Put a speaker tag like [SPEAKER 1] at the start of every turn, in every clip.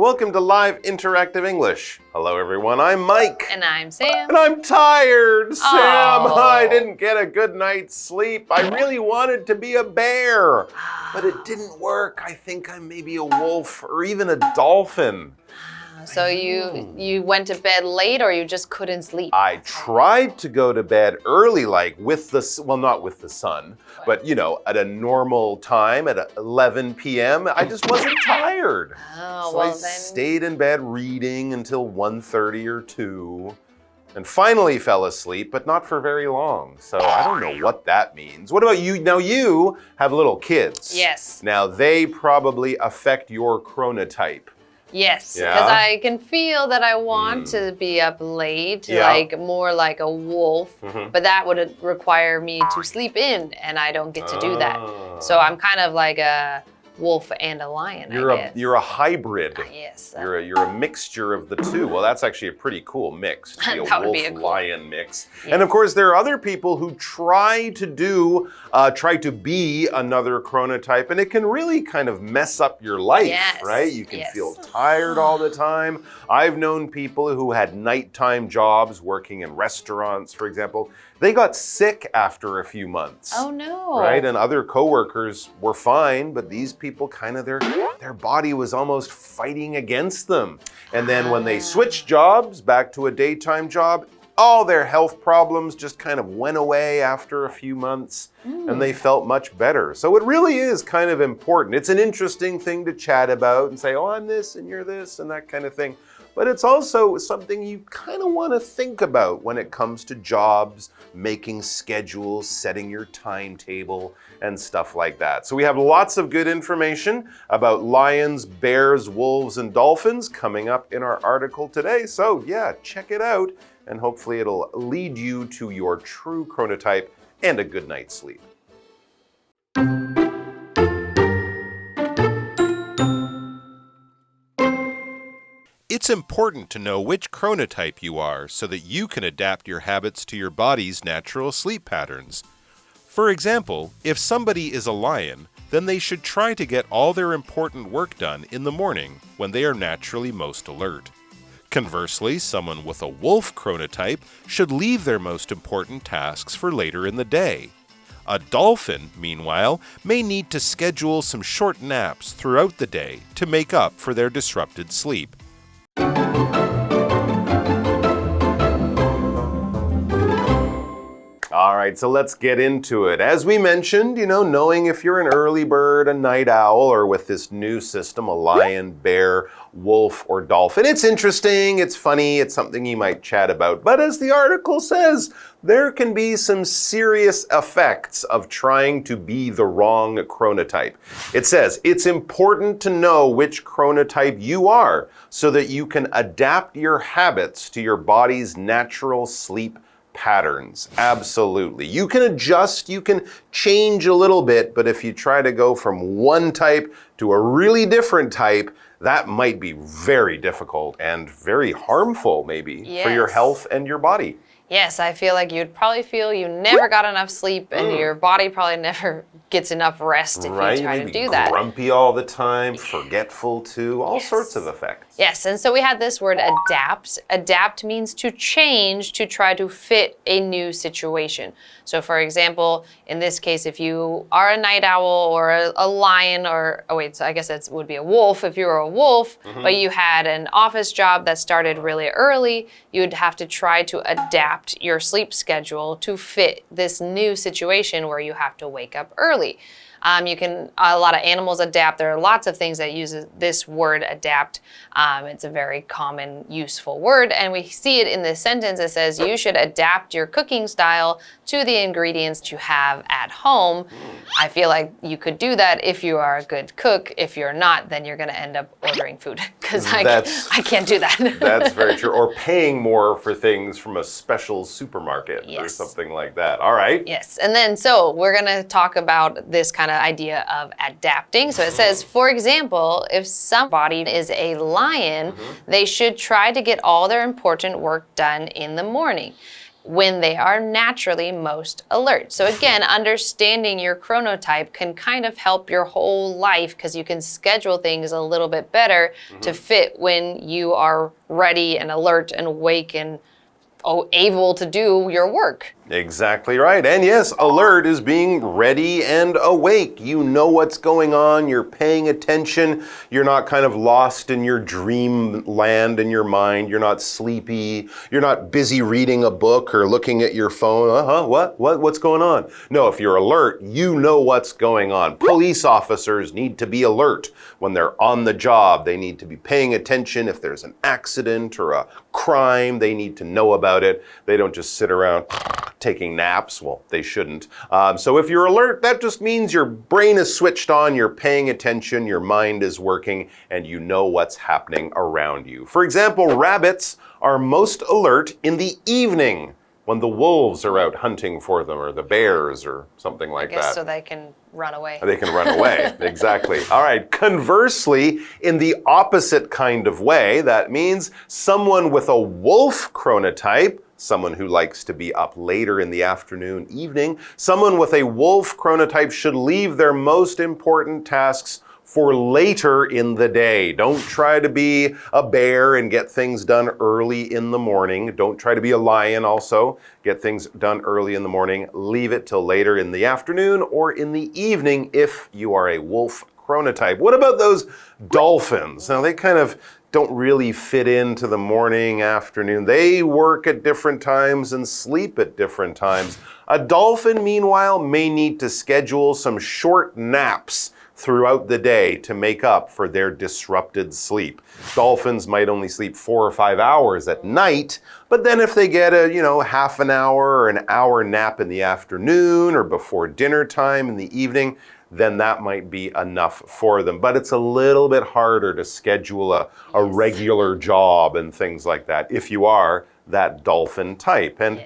[SPEAKER 1] Welcome to Live Interactive English. Hello everyone, I'm Mike.
[SPEAKER 2] And I'm Sam.
[SPEAKER 1] And I'm tired, Sam.
[SPEAKER 2] Oh.
[SPEAKER 1] I didn't get a good night's sleep. I really wanted to be a bear, but it didn't work. I think I'm maybe a wolf or even a dolphin.
[SPEAKER 2] So you went to bed late or you just couldn't sleep?
[SPEAKER 1] I tried to go to bed early, like with the, well, not with the sun, but you know, at a normal time at 11 p.m. I just wasn't tired.
[SPEAKER 2] Oh,
[SPEAKER 1] so
[SPEAKER 2] well
[SPEAKER 1] I
[SPEAKER 2] then.
[SPEAKER 1] stayed in bed reading until 1:30 or 2 and finally fell asleep, but not for very long. So I don't know what that means. What about you? Now you have little kids.
[SPEAKER 2] Yes.
[SPEAKER 1] Now they probably affect your chronotype.
[SPEAKER 2] Yes,
[SPEAKER 1] Yeah?
[SPEAKER 2] because I can feel that I want to be up late, like more like a wolf, but that would require me to sleep in, and I don't get to do that. So I'm kind of like a wolf and a lion, I guess.
[SPEAKER 1] You're a hybrid.
[SPEAKER 2] Yes.
[SPEAKER 1] You're a mixture of the two. Well, that's actually a pretty cool mix. To be a
[SPEAKER 2] That would be a cool-
[SPEAKER 1] wolf-lion mix.
[SPEAKER 2] Yes.
[SPEAKER 1] And of course, there are other people who try to be another chronotype, and it can really kind of mess up your life,
[SPEAKER 2] Yes.
[SPEAKER 1] right? You can
[SPEAKER 2] Yes.
[SPEAKER 1] feel tired all the time. I've known people who had nighttime jobs working in restaurants, for example. They got sick after a few months.
[SPEAKER 2] Oh no.
[SPEAKER 1] Right? And other coworkers were fine, but these people kind of, their body was almost fighting against them. And then when they switched jobs back to a daytime job, all their health problems just kind of went away after a few months and they felt much better. So it really is kind of important. It's an interesting thing to chat about and say, oh, I'm this and you're this and that kind of thing. But it's also something you kind of want to think about when it comes to jobs, making schedules, setting your timetable, and stuff like that. So we have lots of good information about lions, bears, wolves, and dolphins coming up in our article today. So yeah, check it out, and hopefully it'll lead you to your true chronotype and a good night's sleep. It's important to know which chronotype you are so that you can adapt your habits to your body's natural sleep patterns. For example, if somebody is a lion, then they should try to get all their important work done in the morning when they are naturally most alert. Conversely, someone with a wolf chronotype should leave their most important tasks for later in the day. A dolphin, meanwhile, may need to schedule some short naps throughout the day to make up for their disrupted sleep. All right, so let's get into it. As we mentioned, you know, knowing if you're an early bird, a night owl, or with this new system, a lion, bear, wolf, or dolphin. It's interesting, it's funny, it's something you might chat about. But as the article says, there can be some serious effects of trying to be the wrong chronotype. It says, it's important to know which chronotype you are so that you can adapt your habits to your body's natural sleep patterns. Absolutely. You can adjust, you can change a little bit, but if you try to go from one type to a really different type, that might be very difficult and very harmful maybe for your health and your body.
[SPEAKER 2] Yes, I feel like you'd probably feel you never got enough sleep and your body probably never gets enough rest if you try to do that.
[SPEAKER 1] Grumpy all the time, forgetful too, all sorts of effects.
[SPEAKER 2] Yes, and so we had this word adapt. Adapt means to change to try to fit a new situation. So for example, in this case, if you are a night owl or a lion or, oh wait, so I guess it would be a wolf if you were a wolf, but you had an office job that started really early, you would have to try to adapt your sleep schedule to fit this new situation where you have to wake up early. A lot of animals adapt. There are lots of things that use this word adapt. It's a very common, useful word. And we see it in this sentence. It says, you should adapt your cooking style to the ingredients you have at home. I feel like you could do that if you are a good cook. If you're not, then you're going to end up ordering food because I can't do that.
[SPEAKER 1] That's very true. Or paying more for things from a special supermarket or something like that. All right.
[SPEAKER 2] Yes. And then so we're going to talk about this kind of idea of adapting. So it says, for example, if somebody is a lion, they should try to get all their important work done in the morning. when they are naturally most alert. So again, understanding your chronotype can kind of help your whole life because you can schedule things a little bit better to fit when you are ready and alert and awake and able to do your work.
[SPEAKER 1] Exactly right. And yes, alert is being ready and awake. You know what's going on. You're paying attention. You're not kind of lost in your dreamland in your mind. You're not sleepy. You're not busy reading a book or looking at your phone. What's going on? No, if you're alert, you know what's going on. Police officers need to be alert when they're on the job. They need to be paying attention. If there's an accident or a crime, they need to know about it. They don't just sit around taking naps. Well, they shouldn't. So if you're alert, that just means your brain is switched on, you're paying attention, your mind is working, and you know what's happening around you. For example, rabbits are most alert in the evening when the wolves are out hunting for them, or the bears, or something like that.
[SPEAKER 2] I guess so they can run away.
[SPEAKER 1] They can run away, exactly. All right, conversely, in the opposite kind of way, that means someone with a wolf chronotype, someone who likes to be up later in the afternoon, evening, someone with a wolf chronotype should leave their most important tasks for later in the day. Don't try to be a bear and get things done early in the morning. Don't try to be a lion also. Get things done early in the morning. Leave it till later in the afternoon or in the evening if you are a wolf chronotype. What about those dolphins? Now they kind of don't really fit into the morning, afternoon. They work at different times and sleep at different times. A dolphin, meanwhile, may need to schedule some short naps throughout the day to make up for their disrupted sleep. Dolphins might only sleep 4 or 5 hours at night, but then if they get a, half an hour or an hour nap in the afternoon or before dinner time in the evening, then that might be enough for them. But it's a little bit harder to schedule a regular job and things like that if you are that dolphin type. And,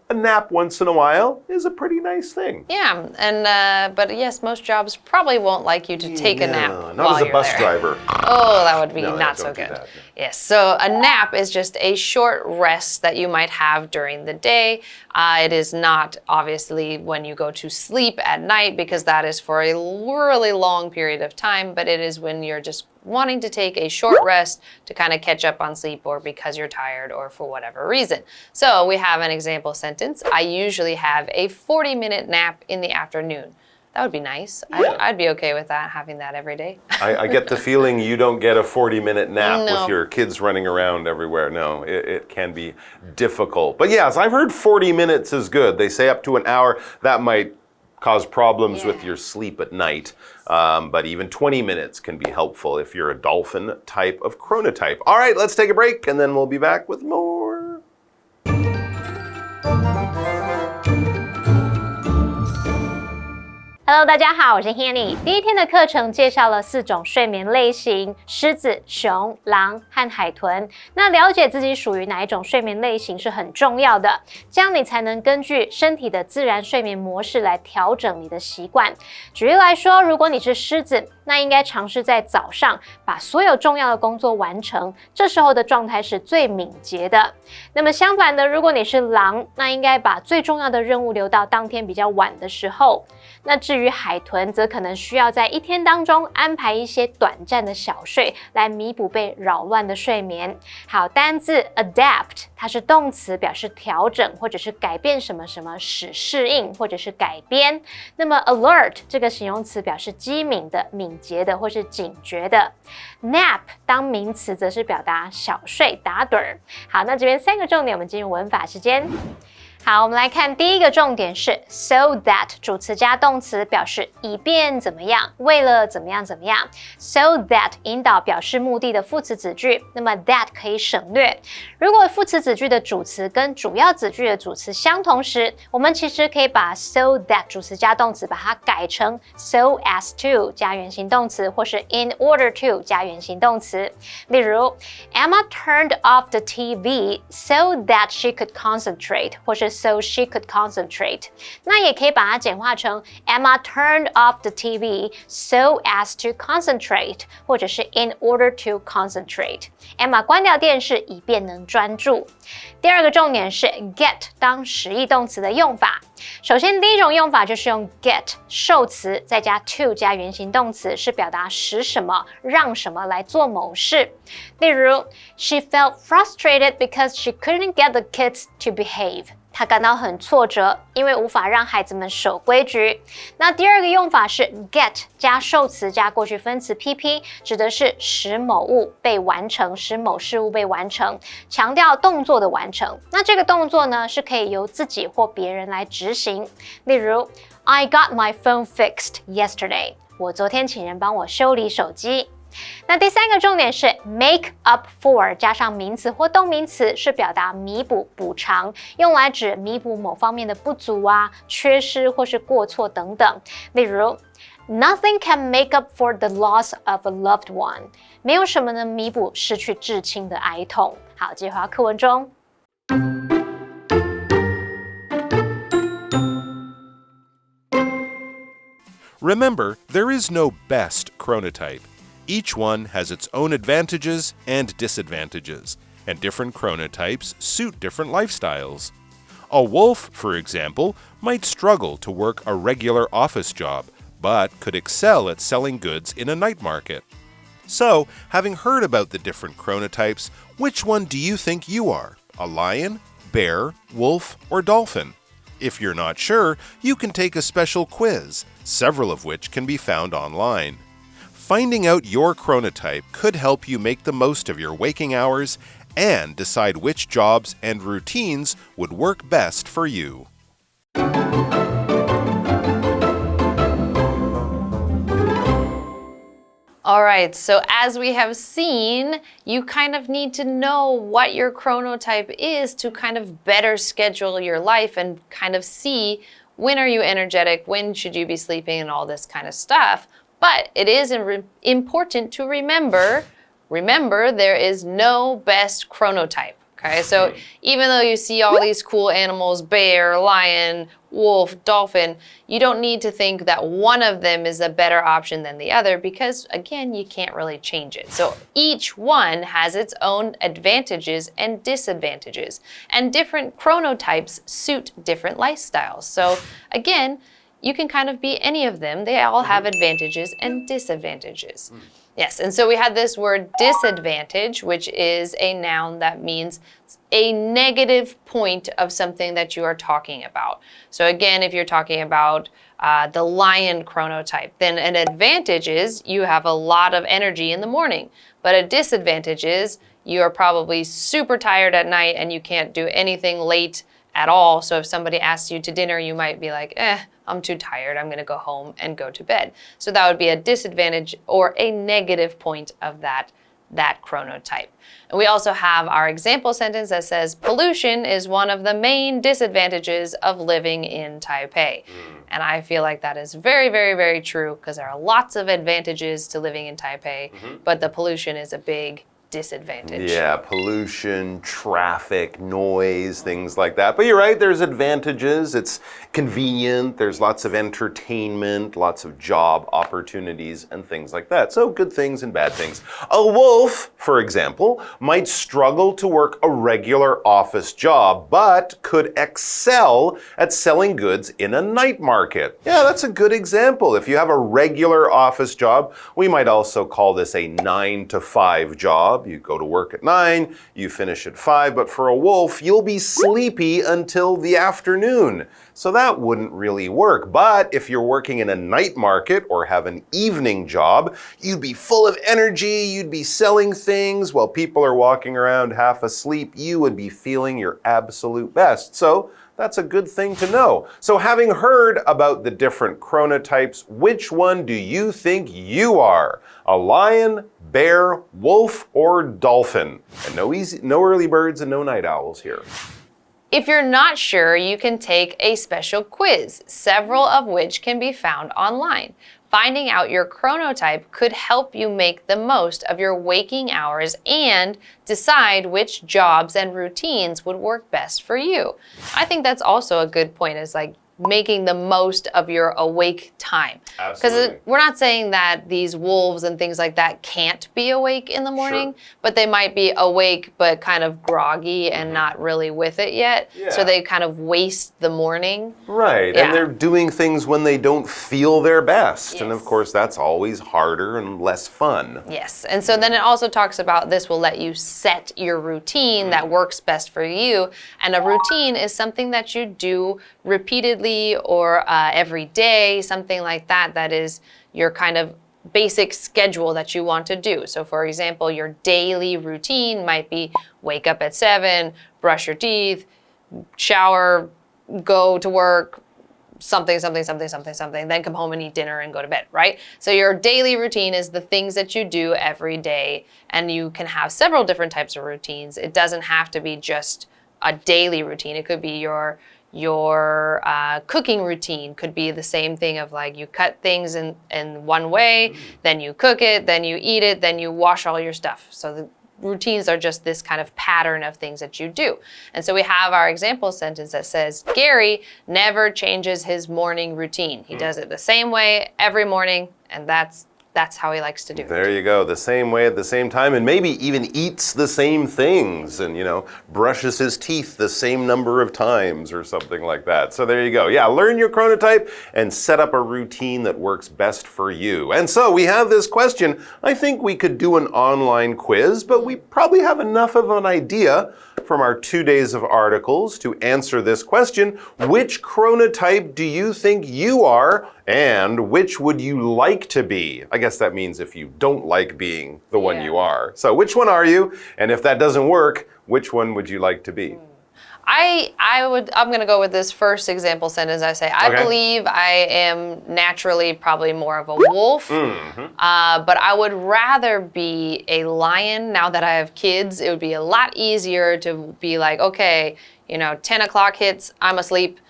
[SPEAKER 1] a nap once in a while is a pretty nice thing.
[SPEAKER 2] Yeah, and but yes, most jobs probably won't like you to take a nap
[SPEAKER 1] not as a bus driver.
[SPEAKER 2] Oh, that would be
[SPEAKER 1] no,
[SPEAKER 2] not so good.
[SPEAKER 1] That, no.
[SPEAKER 2] Yes, so a nap is just a short rest that you might have during the day. It is not obviously when you go to sleep at night because that is for a really long period of time, but it is when you're just wanting to take a short rest to kind of catch up on sleep or because you're tired or for whatever reason. So we have an example sentence. I usually have a 40-minute nap in the afternoon. That would be nice.
[SPEAKER 1] Yeah.
[SPEAKER 2] I'd be okay with that, having that every day.
[SPEAKER 1] I get the feeling you don't get a 40-minute nap with your kids running around everywhere. No, it can be difficult. But yes, I've heard 40 minutes is good. They say up to an hour. That might cause problems with your sleep at night. But even 20 minutes can be helpful if you're a dolphin type of chronotype. All right, let's take a break and then we'll be back with more.
[SPEAKER 3] Hello， 大家好，我是 Hanny。第一天的课程介绍了4种睡眠类型：狮子、熊、狼和海豚。那了解自己属于哪一种睡眠类型是很重要的，这样你才能根据身体的自然睡眠模式来调整你的习惯。举例来说，如果你是狮子，那应该尝试在早上把所有重要的工作完成，这时候的状态是最敏捷的。那么相反的，如果你是狼，那应该把最重要的任务留到当天比较晚的时候。那至于海豚，则可能需要在一天当中安排一些短暂的小睡，来弥补被扰乱的睡眠。好，单字 adapt， 它是动词，表示调整或者是改变什么什么，使适应或者是改编。那么 alert 这个形容词表示机敏的、敏捷的或是警觉的。nap 当名词则是表达小睡、打盹儿。好，那这边3个重点，我们进入文法时间。好，我们来看第一个重点是 so that 主词加动词，表示以便怎么样，为了怎么样怎么样。so that 引导表示目的的副词子句，那么 that 可以省略。如果副词子句的主词跟主要子句的主词相同时，我们其实可以把 so that 主词加动词把它改成 so as to 加原形动词，或是 in order to 加原形动词。例如 Emma turned off the TV so that she could concentrate， 或是 so she could concentrate。那也可以把它简化成 Emma turned off the TV so as to concentrate， 或者是 in order to concentrate。Emma 关掉电视以便能专注。第二个重点是 get 当实义动词的用法。首先，第一种用法就是用 get 受词再加 to 加原形动词，是表达使什么、让什么来做某事。例如 ，She felt frustrated because she couldn't get the kids to behave。她感到很挫折，因为无法让孩子们守规矩。那第二个用法是 get 加受词加过去分词 pp， 指的是使某物被完成，使某事物被完成，强调动作的完成。那这个动作呢，是可以由自己或别人来执行。例如 ，I got my phone fixed yesterday。我昨天请人帮我修理手机。那第三个重点是 make up for 加上名词或动名词，是表达弥补、补偿，用来指弥补某方面的不足啊、缺失或是过错等等。例如 Nothing can make up for the loss of a loved one。没有什么能弥补失去至亲的哀痛。好，继续回到课文中。
[SPEAKER 1] Remember, there is no best chronotype. Each one has its own advantages and disadvantages, and different chronotypes suit different lifestyles. A wolf, for example, might struggle to work a regular office job, but could excel at selling goods in a night market. So, having heard about the different chronotypes, which one do you think you are? A lion, bear, wolf, or dolphin? If you're not sure, you can take a special quiz, several of which can be found online. Finding out your chronotype could help you make the most of your waking hours and decide which jobs and routines would work best for you.
[SPEAKER 2] All right, so as we have seen, you kind of need to know what your chronotype is to kind of better schedule your life and kind of see when are you energetic, when should you be sleeping, and all this kind of stuff. But it is important to remember there is no best chronotype. Okay, so even though you see all these cool animals, bear, lion, wolf, dolphin, you don't need to think that one of them is a better option than the other because, again, you can't really change it. So each one has its own advantages and disadvantages, and different chronotypes suit different lifestyles. So again, you can kind of be any of them. They all have advantages and disadvantages. Yes, and so we had this word disadvantage, which is a noun that means a negative point of something that you are talking about. So again, if you're talking about the lion chronotype, then an advantage is you have a lot of energy in the morning, but a disadvantage is you are probably super tired at night and you can't do anything late at all. So if somebody asks you to dinner, you might be like, I'm too tired, I'm gonna go home and go to bed. So that would be a disadvantage or a negative point of that chronotype. And we also have our example sentence that says, pollution is one of the main disadvantages of living in Taipei. And I feel like that is very, very, very true because there are lots of advantages to living in Taipei, but the pollution is a big disadvantage.
[SPEAKER 1] Yeah, pollution, traffic, noise, things like that. But you're right, there's advantages. It's convenient. There's lots of entertainment, lots of job opportunities and things like that. So good things and bad things. A wolf, for example, might struggle to work a regular office job, but could excel at selling goods in a night market. Yeah, that's a good example. If you have a regular office job, we might also call this a 9-to-5 job. You go to work at 9, you finish at 5, but for a wolf, you'll be sleepy until the afternoon. So that wouldn't really work. But if you're working in a night market or have an evening job, you'd be full of energy, you'd be selling things while people are walking around half asleep. You would be feeling your absolute best. So that's a good thing to know. So having heard about the different chronotypes, which one do you think you are? A lion, bear, wolf, or dolphin? And no early birds and no night owls here.
[SPEAKER 2] If you're not sure, you can take a special quiz, several of which can be found online. Finding out your chronotype could help you make the most of your waking hours and decide which jobs and routines would work best for you. I think that's also a good point, is like making the most of your awake time. Because we're not saying that these wolves and things like that can't be awake in the morning, but they might be awake but kind of groggy and not really with it yet. So they kind of waste the morning.
[SPEAKER 1] Right, and they're doing things when they don't feel their best. And of course, that's always harder and less fun.
[SPEAKER 2] Yes, and so then it also talks about this will let you set your routine that works best for you. And a routine is something that you do repeatedly or every day, something like that, that is your kind of basic schedule that you want to do. So for example, your daily routine might be wake up at 7, brush your teeth, shower, go to work, something, then come home and eat dinner and go to bed, right? So your daily routine is the things that you do every day, and you can have several different types of routines. It doesn't have to be just a daily routine. It could be your cooking routine could be the same thing of like you cut things in one way, then you cook it, then you eat it, then you wash all your stuff. So the routines are just this kind of pattern of things that you do. And so we have our example sentence that says, Gary never changes his morning routine. He does it the same way every morning, and that's how he likes to do it.
[SPEAKER 1] There you go, the same way at the same time, and maybe even eats the same things and, brushes his teeth the same number of times or something like that. So there you go. Yeah, learn your chronotype and set up a routine that works best for you. And so we have this question. I think we could do an online quiz, but we probably have enough of an idea from our 2 days of articles to answer this question. Which chronotype do you think you are, and which would you like to be? I guess that means if you don't like being the one you are. So which one are you? And if that doesn't work, which one would you like to be?
[SPEAKER 2] I'm going to go with this first example sentence. I say, I believe I am naturally probably more of a wolf, but I would rather be a lion. Now that I have kids, it would be a lot easier to be like, okay, 10 o'clock hits, I'm asleep.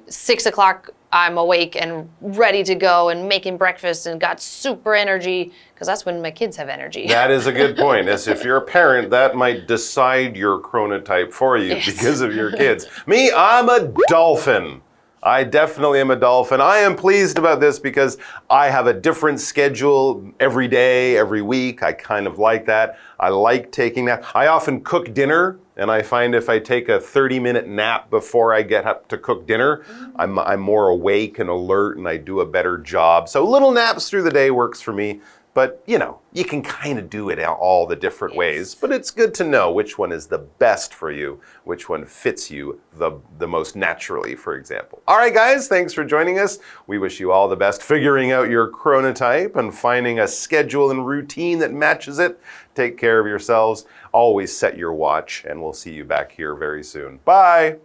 [SPEAKER 2] 6 o'clock, I'm awake and ready to go and making breakfast and got super energy, because that's when my kids have energy.
[SPEAKER 1] That is a good point. As if you're a parent, that might decide your chronotype for you because of your kids. Me, I'm a dolphin. I definitely am a dolphin. I am pleased about this because I have a different schedule every day, every week. I kind of like that. I like taking that. I often cook dinner, and I find if I take a 30-minute nap before I get up to cook dinner, I'm more awake and alert, and I do a better job. So little naps through the day works for me. But, you can kind of do it all the different ways. But it's good to know which one is the best for you, which one fits you the most naturally, for example. All right, guys, thanks for joining us. We wish you all the best figuring out your chronotype and finding a schedule and routine that matches it. Take care of yourselves. Always set your watch, and we'll see you back here very soon. Bye!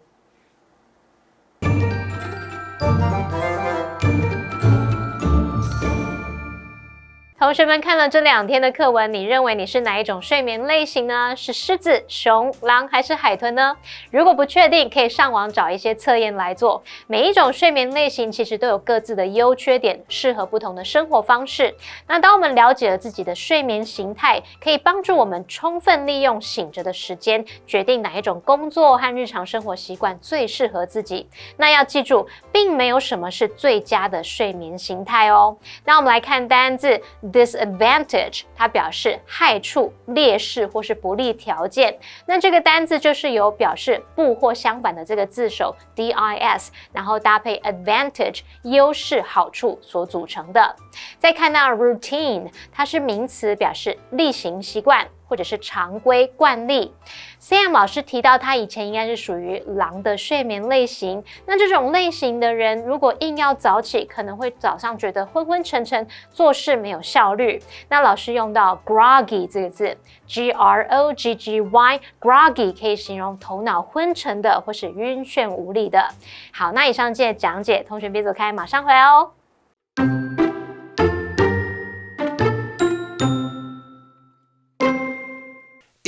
[SPEAKER 3] 同学们看了这2天的课文，你认为你是哪一种睡眠类型呢？是狮子、熊、狼还是海豚呢？如果不确定，可以上网找一些测验来做。每一种睡眠类型其实都有各自的优缺点，适合不同的生活方式。那当我们了解了自己的睡眠形态，可以帮助我们充分利用醒着的时间，决定哪一种工作和日常生活习惯最适合自己。那要记住，并没有什么是最佳的睡眠形态哦。那我们来看单字 disadvantage， 它表示害处、劣势或是不利条件。那这个单字就是由表示不或相反的这个字首 dis， 然后搭配 advantage 优势、好处所组成的。再看到 routine， 它是名词，表示例行习惯或者是常规惯例。Sam 老师提到他以前应该是属于狼的睡眠类型，那这种类型的人如果硬要早起，可能会早上觉得昏昏沉沉，做事没有效率。那老师用到 groggy 这个字 G-R-O-G-G-Y groggy 可以形容头脑昏沉的或是晕眩无力的。好，那以上这些讲解，同学别走开，马上回来哦。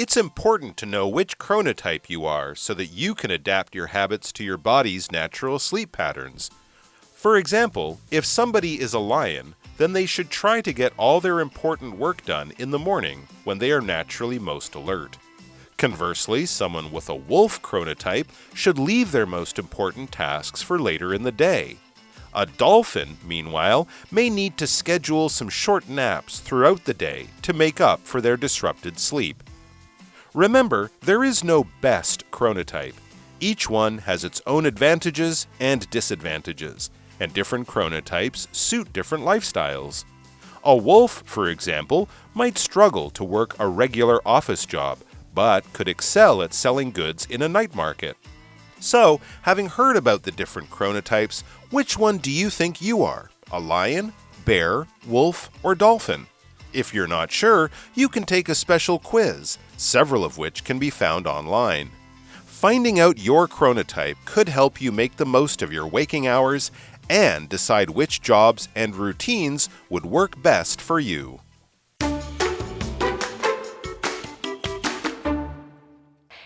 [SPEAKER 1] It's important to know which chronotype you are so that you can adapt your habits to your body's natural sleep patterns. For example, if somebody is a lion, then they should try to get all their important work done in the morning when they are naturally most alert. Conversely, someone with a wolf chronotype should leave their most important tasks for later in the day. A dolphin, meanwhile, may need to schedule some short naps throughout the day to make up for their disrupted sleep. Remember, there is no best chronotype. Each one has its own advantages and disadvantages, and different chronotypes suit different lifestyles. A wolf, for example, might struggle to work a regular office job, but could excel at selling goods in a night market. So, having heard about the different chronotypes, which one do you think you are? A lion, bear, wolf, or dolphin? If you're not sure, you can take a special quiz, several of which can be found online. Finding out your chronotype could help you make the most of your waking hours and decide which jobs and routines would work best for you.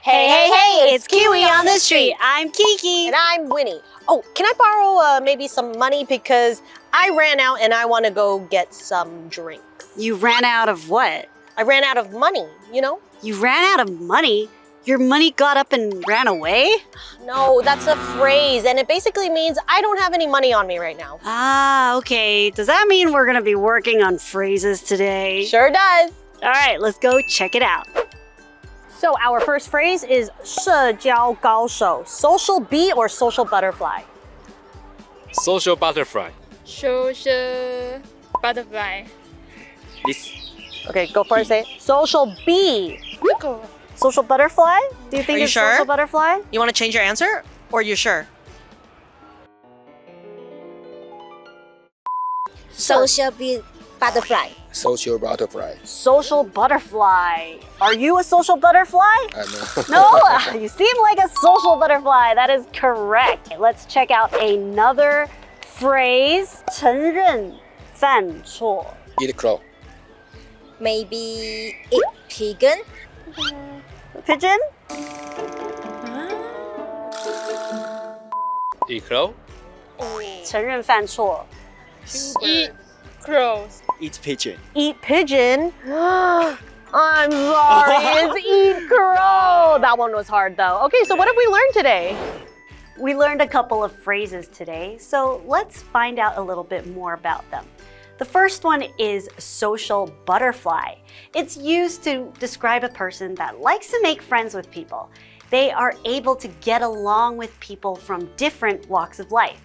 [SPEAKER 4] Hey, it's KiWi on the street. I'm Kiki.
[SPEAKER 5] And I'm Winnie. Oh, can I borrow maybe some money because I ran out and I want to go get some drinks.
[SPEAKER 4] You ran out of what?
[SPEAKER 5] I ran out of money, you know?
[SPEAKER 4] You ran out of money? Your money got up and ran away?
[SPEAKER 5] No, that's a phrase and it basically means I don't have any money on me right now.
[SPEAKER 4] Ah, okay. Does that mean we're gonna be working on phrases today?
[SPEAKER 5] Sure does.
[SPEAKER 4] All right, let's go check it out.
[SPEAKER 5] So our first phrase is 社交高手, social bee or social butterfly?
[SPEAKER 6] Social butterfly.
[SPEAKER 7] Social butterfly.
[SPEAKER 6] This.
[SPEAKER 5] Okay, go for it, say it. Social bee.
[SPEAKER 7] Go.
[SPEAKER 5] Social butterfly? Do you think
[SPEAKER 8] you
[SPEAKER 5] it's
[SPEAKER 8] sure?
[SPEAKER 5] social butterfly?
[SPEAKER 8] You want to change your answer, or you sure?
[SPEAKER 9] Social butterfly.
[SPEAKER 6] Social butterfly.
[SPEAKER 5] Social butterfly. Are you a social butterfly?
[SPEAKER 6] No.
[SPEAKER 5] No, you seem like a social butterfly. That is correct. Let's check out another phrase. 承认犯错.
[SPEAKER 6] Eat crow.
[SPEAKER 9] Maybe eat pigeon.
[SPEAKER 5] Pigeon?
[SPEAKER 6] Eat crow.
[SPEAKER 5] 承认犯错.
[SPEAKER 7] Eat crows.
[SPEAKER 6] Eat pigeon.
[SPEAKER 5] Eat pigeon? I'm sorry, it's eat crow. That one was hard though. Okay, so what have we learned today?
[SPEAKER 4] We learned a couple of phrases today, so let's find out a little bit more about them. The first one is social butterfly. It's used to describe a person that likes to make friends with people. They are able to get along with people from different walks of life,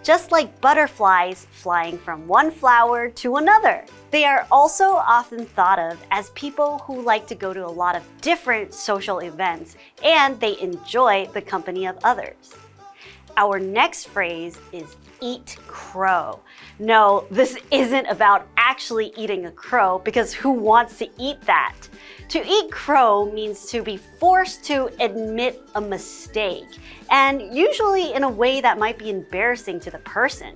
[SPEAKER 4] just like butterflies flying from one flower to another. They are also often thought of as people who like to go to a lot of different social events and they enjoy the company of others. Our next phrase is eat crow. No, this isn't about actually eating a crow because who wants to eat that? To eat crow means to be forced to admit a mistake, and usually in a way that might be embarrassing to the person.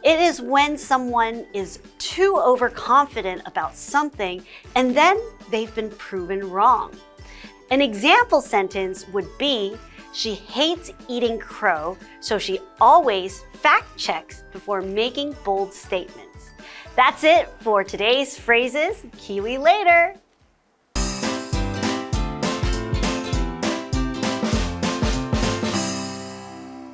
[SPEAKER 4] It is when someone is too overconfident about something and then they've been proven wrong. An example sentence would be, she hates eating crow, so she always fact checks before making bold statements. That's it for today's phrases. KiWi later.